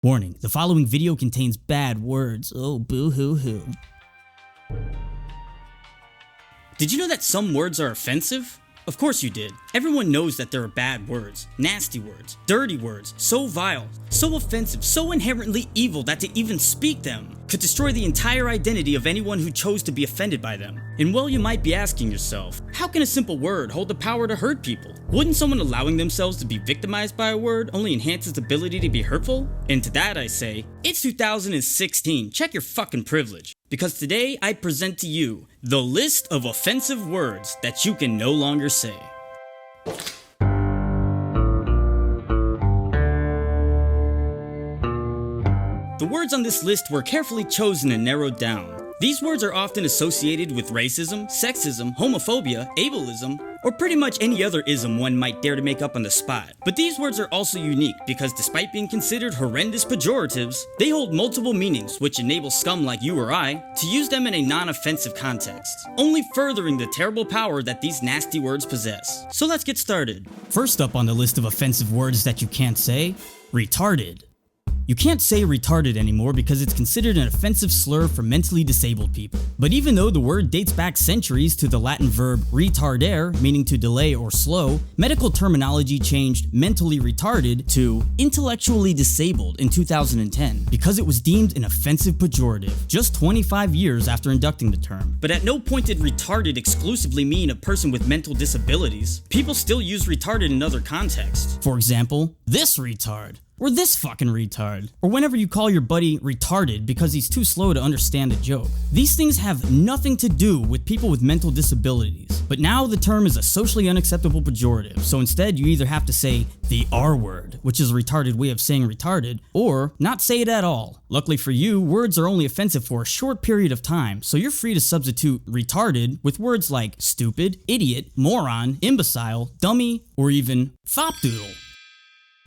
Warning, the following video contains bad words. Oh, boo-hoo-hoo. Did you know that some words are offensive? Of course you did. Everyone knows that there are bad words, nasty words, dirty words, so vile, so offensive, so inherently evil that to even speak them could destroy the entire identity of anyone who chose to be offended by them. And well, you might be asking yourself, how can a simple word hold the power to hurt people? Wouldn't someone allowing themselves to be victimized by a word only enhance its ability to be hurtful? And to that I say, it's 2016, check your fucking privilege. Because today I present to you the list of offensive words that you can no longer say. The words on this list were carefully chosen and narrowed down. These words are often associated with racism, sexism, homophobia, ableism, or pretty much any other ism one might dare to make up on the spot. But these words are also unique because despite being considered horrendous pejoratives, they hold multiple meanings which enable scum like you or I to use them in a non-offensive context, only furthering the terrible power that these nasty words possess. So let's get started. First up on the list of offensive words that you can't say, retarded. You can't say retarded anymore because it's considered an offensive slur for mentally disabled people. But even though the word dates back centuries to the Latin verb retardere, meaning to delay or slow, medical terminology changed mentally retarded to intellectually disabled in 2010 because it was deemed an offensive pejorative, just 25 years after inducting the term. But at no point did retarded exclusively mean a person with mental disabilities. People still use retarded in other contexts. For example, this retard. Or this fucking retard. Or whenever you call your buddy retarded because he's too slow to understand a joke. These things have nothing to do with people with mental disabilities. But now the term is a socially unacceptable pejorative, so instead you either have to say the R word, which is a retarded way of saying retarded, or not say it at all. Luckily for you, words are only offensive for a short period of time, so you're free to substitute retarded with words like stupid, idiot, moron, imbecile, dummy, or even fopdoodle.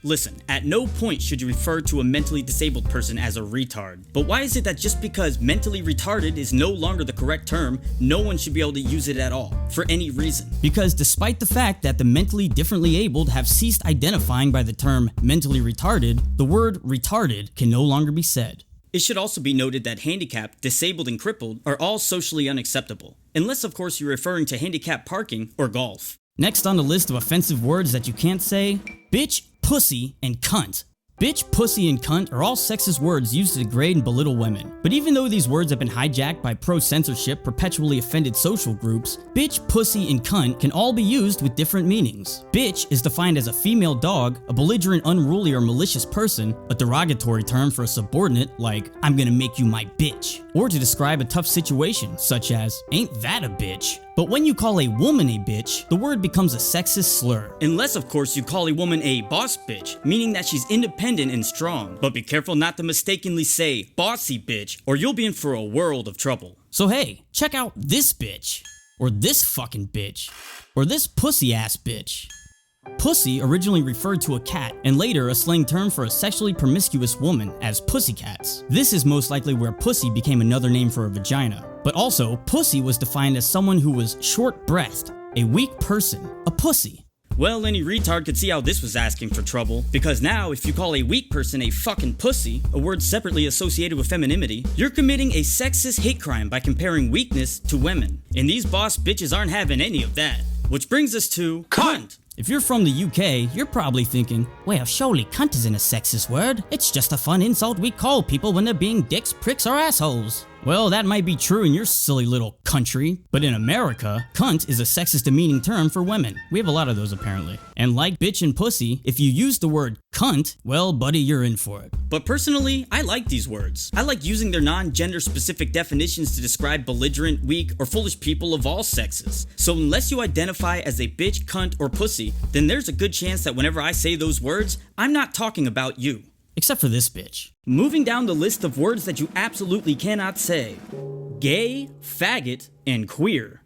Listen, at no point should you refer to a mentally disabled person as a retard. But why is it that just because mentally retarded is no longer the correct term, no one should be able to use it at all, for any reason? Because despite the fact that the mentally differently abled have ceased identifying by the term mentally retarded, the word retarded can no longer be said. It should also be noted that handicapped, disabled, and crippled are all socially unacceptable. Unless of course you're referring to handicapped parking or golf. Next on the list of offensive words that you can't say, bitch, pussy, and cunt. Bitch, pussy, and cunt are all sexist words used to degrade and belittle women. But even though these words have been hijacked by pro-censorship, perpetually offended social groups, bitch, pussy, and cunt can all be used with different meanings. Bitch is defined as a female dog, a belligerent, unruly, or malicious person, a derogatory term for a subordinate like, I'm gonna make you my bitch, or to describe a tough situation, such as, ain't that a bitch? But when you call a woman a bitch, the word becomes a sexist slur. Unless of course you call a woman a boss bitch, meaning that she's independent and strong. But be careful not to mistakenly say bossy bitch, or you'll be in for a world of trouble. So hey, check out this bitch, or this fucking bitch, or this pussy ass bitch. Pussy originally referred to a cat, and later a slang term for a sexually promiscuous woman as pussycats. This is most likely where pussy became another name for a vagina. But also, pussy was defined as someone who was short-breathed, a weak person, a pussy. Well, any retard could see how this was asking for trouble, because now if you call a weak person a fucking pussy, a word separately associated with femininity, you're committing a sexist hate crime by comparing weakness to women. And these boss bitches aren't having any of that. Which brings us to cunt. If you're from the UK, you're probably thinking, well, surely cunt isn't a sexist word. It's just a fun insult we call people when they're being dicks, pricks, or assholes. Well, that might be true in your silly little country, but in America, cunt is a sexist demeaning term for women. We have a lot of those apparently. And like bitch and pussy, if you use the word cunt, well, buddy, you're in for it. But personally, I like these words. I like using their non-gender specific definitions to describe belligerent, weak, or foolish people of all sexes. So unless you identify as a bitch, cunt, or pussy, then there's a good chance that whenever I say those words, I'm not talking about you. Except for this bitch. Moving down the list of words that you absolutely cannot say. Gay, faggot, and queer.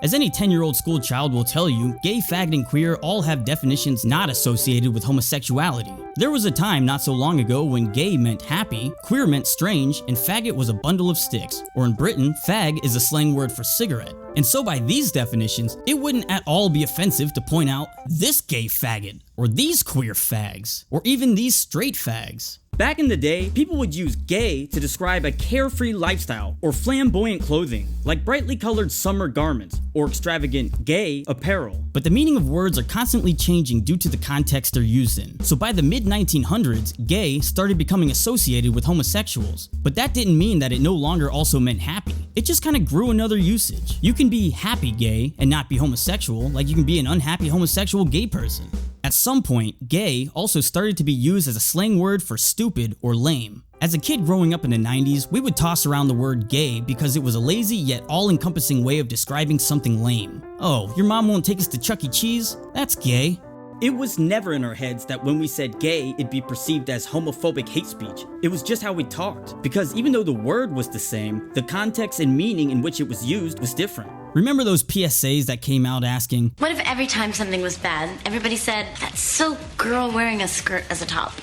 As any 10-year-old school child will tell you, gay, faggot, and queer all have definitions not associated with homosexuality. There was a time not so long ago when gay meant happy, queer meant strange, and faggot was a bundle of sticks. Or in Britain, fag is a slang word for cigarette. And so by these definitions, it wouldn't at all be offensive to point out this gay faggot, or these queer fags, or even these straight fags. Back in the day, people would use gay to describe a carefree lifestyle or flamboyant clothing, like brightly colored summer garments or extravagant gay apparel. But the meaning of words are constantly changing due to the context they're used in. So by the mid-1900s, gay started becoming associated with homosexuals. But that didn't mean that it no longer also meant happy. It just kind of grew another usage. You can be happy gay and not be homosexual, like you can be an unhappy homosexual gay person. At some point, gay also started to be used as a slang word for stupid or lame. As a kid growing up in the 90s, we would toss around the word gay because it was a lazy yet all-encompassing way of describing something lame. Oh, your mom won't take us to Chuck E. Cheese? That's gay. It was never in our heads that when we said gay, it'd be perceived as homophobic hate speech. It was just how we talked. Because even though the word was the same, the context and meaning in which it was used was different. Remember those PSAs that came out asking, "What if every time something was bad, everybody said, 'That's so girl wearing a skirt as a top'?"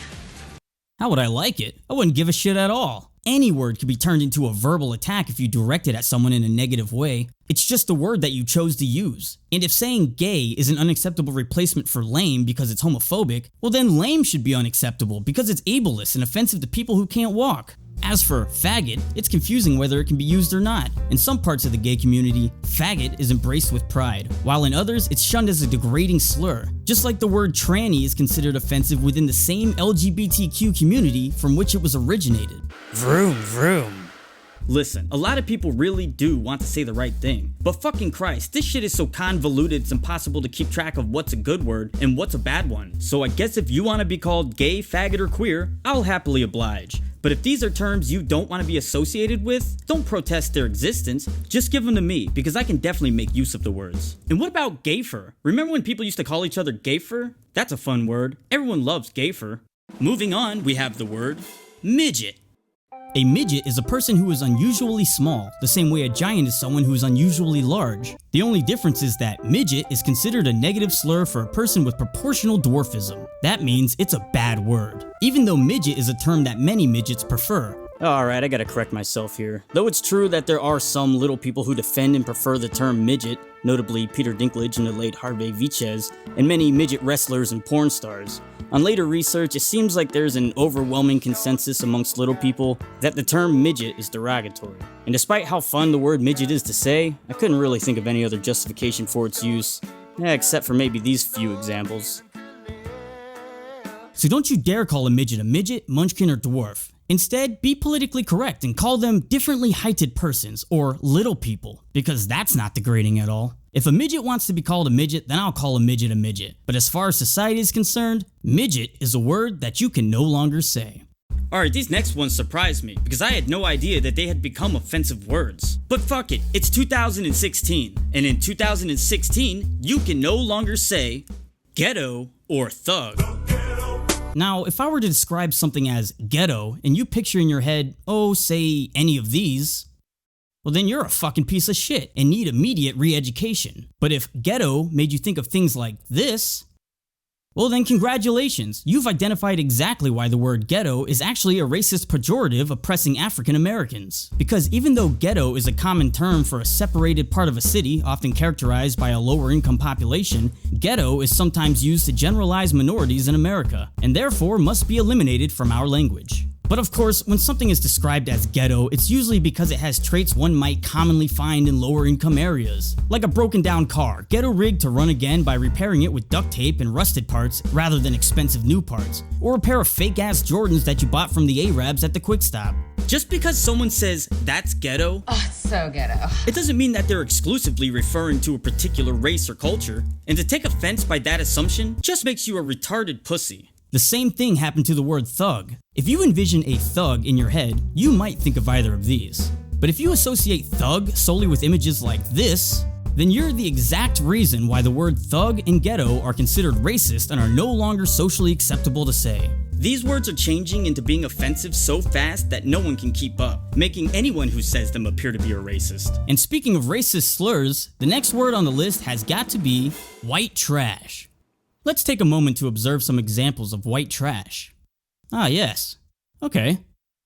How would I like it? I wouldn't give a shit at all. Any word could be turned into a verbal attack if you direct it at someone in a negative way. It's just the word that you chose to use. And if saying gay is an unacceptable replacement for lame because it's homophobic, well then lame should be unacceptable because it's ableist and offensive to people who can't walk. As for faggot, it's confusing whether it can be used or not. In some parts of the gay community, faggot is embraced with pride, while in others, it's shunned as a degrading slur. Just like the word tranny is considered offensive within the same LGBTQ community from which it was originated. Vroom vroom. Listen, a lot of people really do want to say the right thing, but fucking Christ, this shit is so convoluted it's impossible to keep track of what's a good word and what's a bad one. So I guess if you want to be called gay, faggot, or queer, I'll happily oblige. But if these are terms you don't want to be associated with, don't protest their existence, just give them to me, because I can definitely make use of the words. And what about gayfer? Remember when people used to call each other gayfer? That's a fun word. Everyone loves gayfer. Moving on, we have the word midget. A midget is a person who is unusually small, the same way a giant is someone who is unusually large. The only difference is that midget is considered a negative slur for a person with proportional dwarfism. That means it's a bad word, even though midget is a term that many midgets prefer. Alright, I gotta correct myself here. Though it's true that there are some little people who defend and prefer the term midget, notably Peter Dinklage and the late Harvey Viches, and many midget wrestlers and porn stars. On later research, it seems like there's an overwhelming consensus amongst little people that the term midget is derogatory. And despite how fun the word midget is to say, I couldn't really think of any other justification for its use, except for maybe these few examples. So don't you dare call a midget, munchkin, or dwarf. Instead, be politically correct and call them differently heighted persons, or little people, because that's not degrading at all. If a midget wants to be called a midget, then I'll call a midget. But as far as society is concerned, midget is a word that you can no longer say. Alright, these next ones surprised me, because I had no idea that they had become offensive words. But fuck it, it's 2016, and in 2016, you can no longer say ghetto or thug. Now, if I were to describe something as ghetto, and you picture in your head, oh, say any of these, well then you're a fucking piece of shit and need immediate re-education. But if ghetto made you think of things like this, well then congratulations, you've identified exactly why the word ghetto is actually a racist pejorative oppressing African Americans. Because even though ghetto is a common term for a separated part of a city, often characterized by a lower income population, ghetto is sometimes used to generalize minorities in America, and therefore must be eliminated from our language. But of course, when something is described as ghetto, it's usually because it has traits one might commonly find in lower income areas. Like a broken down car, ghetto rigged to run again by repairing it with duct tape and rusted parts rather than expensive new parts. Or a pair of fake ass Jordans that you bought from the Arabs at the Quick Stop. Just because someone says that's ghetto, oh, it's so ghetto, it doesn't mean that they're exclusively referring to a particular race or culture. And to take offense by that assumption just makes you a retarded pussy. The same thing happened to the word thug. If you envision a thug in your head, you might think of either of these. But if you associate thug solely with images like this, then you're the exact reason why the word thug and ghetto are considered racist and are no longer socially acceptable to say. These words are changing into being offensive so fast that no one can keep up, making anyone who says them appear to be a racist. And speaking of racist slurs, the next word on the list has got to be white trash. Let's take a moment to observe some examples of white trash. Ah, yes. Okay.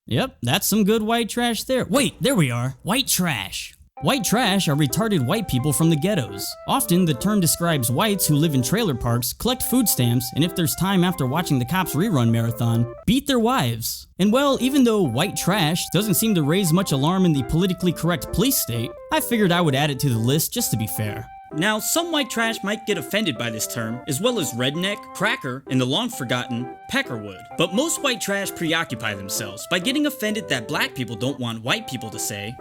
Yep, that's some good white trash there. Wait, there we are. White trash. White trash are retarded white people from the ghettos. Often, the term describes whites who live in trailer parks, collect food stamps, and if there's time after watching the Cops rerun marathon, beat their wives. And well, even though white trash doesn't seem to raise much alarm in the politically correct police state, I figured I would add it to the list just to be fair. Now, some white trash might get offended by this term, as well as redneck, cracker, and the long-forgotten peckerwood. But most white trash preoccupy themselves by getting offended that black people don't want white people to say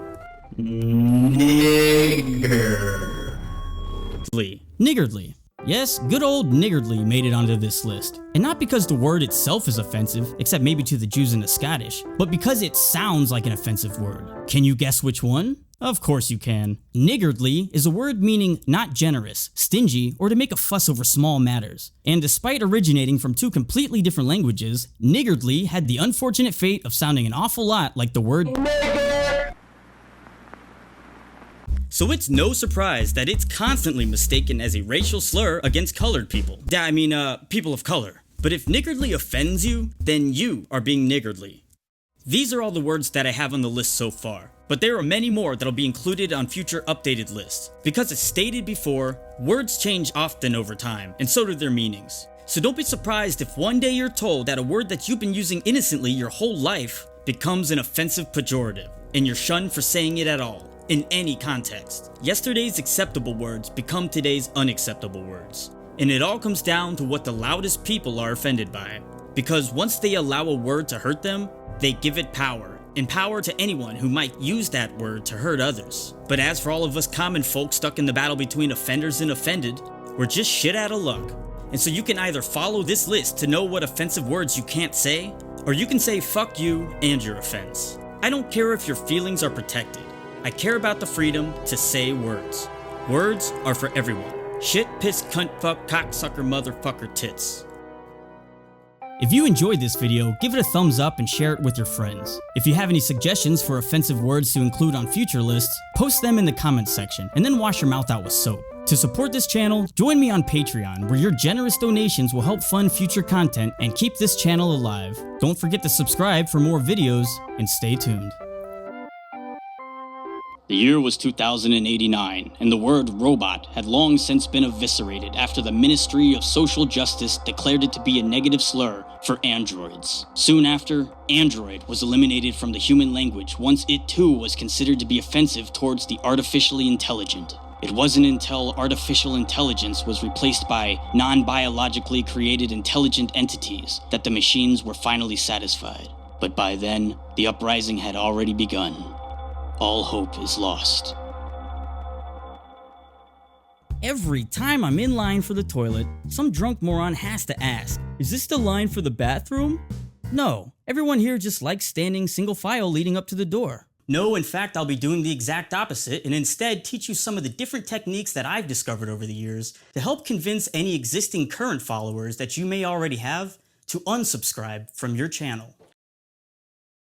niggardly. Yes, good old niggardly made it onto this list. And not because the word itself is offensive, except maybe to the Jews and the Scottish, but because it sounds like an offensive word. Can you guess which one? Of course you can. Niggardly is a word meaning not generous, stingy, or to make a fuss over small matters. And despite originating from two completely different languages, niggardly had the unfortunate fate of sounding an awful lot like the word nigger. So it's no surprise that it's constantly mistaken as a racial slur against colored people. People of color. But if niggardly offends you, then you are being niggardly. These are all the words that I have on the list so far, but there are many more that'll be included on future updated lists. Because as stated before, words change often over time, and so do their meanings. So don't be surprised if one day you're told that a word that you've been using innocently your whole life becomes an offensive pejorative, and you're shunned for saying it at all. In any context. Yesterday's acceptable words become today's unacceptable words. And it all comes down to what the loudest people are offended by. Because once they allow a word to hurt them, they give it power. And power to anyone who might use that word to hurt others. But as for all of us common folk stuck in the battle between offenders and offended, we're just shit out of luck. And so you can either follow this list to know what offensive words you can't say, or you can say fuck you and your offense. I don't care if your feelings are protected. I care about the freedom to say words. Words are for everyone. Shit, piss, cunt, fuck, cocksucker, motherfucker, tits. If you enjoyed this video, give it a thumbs up and share it with your friends. If you have any suggestions for offensive words to include on future lists, post them in the comments section and then wash your mouth out with soap. To support this channel, join me on Patreon, where your generous donations will help fund future content and keep this channel alive. Don't forget to subscribe for more videos and stay tuned. The year was 2089, and the word robot had long since been eviscerated after the Ministry of Social Justice declared it to be a negative slur for androids. Soon after, android was eliminated from the human language once it too was considered to be offensive towards the artificially intelligent. It wasn't until artificial intelligence was replaced by non-biologically created intelligent entities that the machines were finally satisfied. But by then, the uprising had already begun. All hope is lost. Every time I'm in line for the toilet, some drunk moron has to ask, is this the line for the bathroom? No, everyone here just likes standing single file leading up to the door. No, in fact, I'll be doing the exact opposite and instead teach you some of the different techniques that I've discovered over the years to help convince any existing current followers that you may already have to unsubscribe from your channel.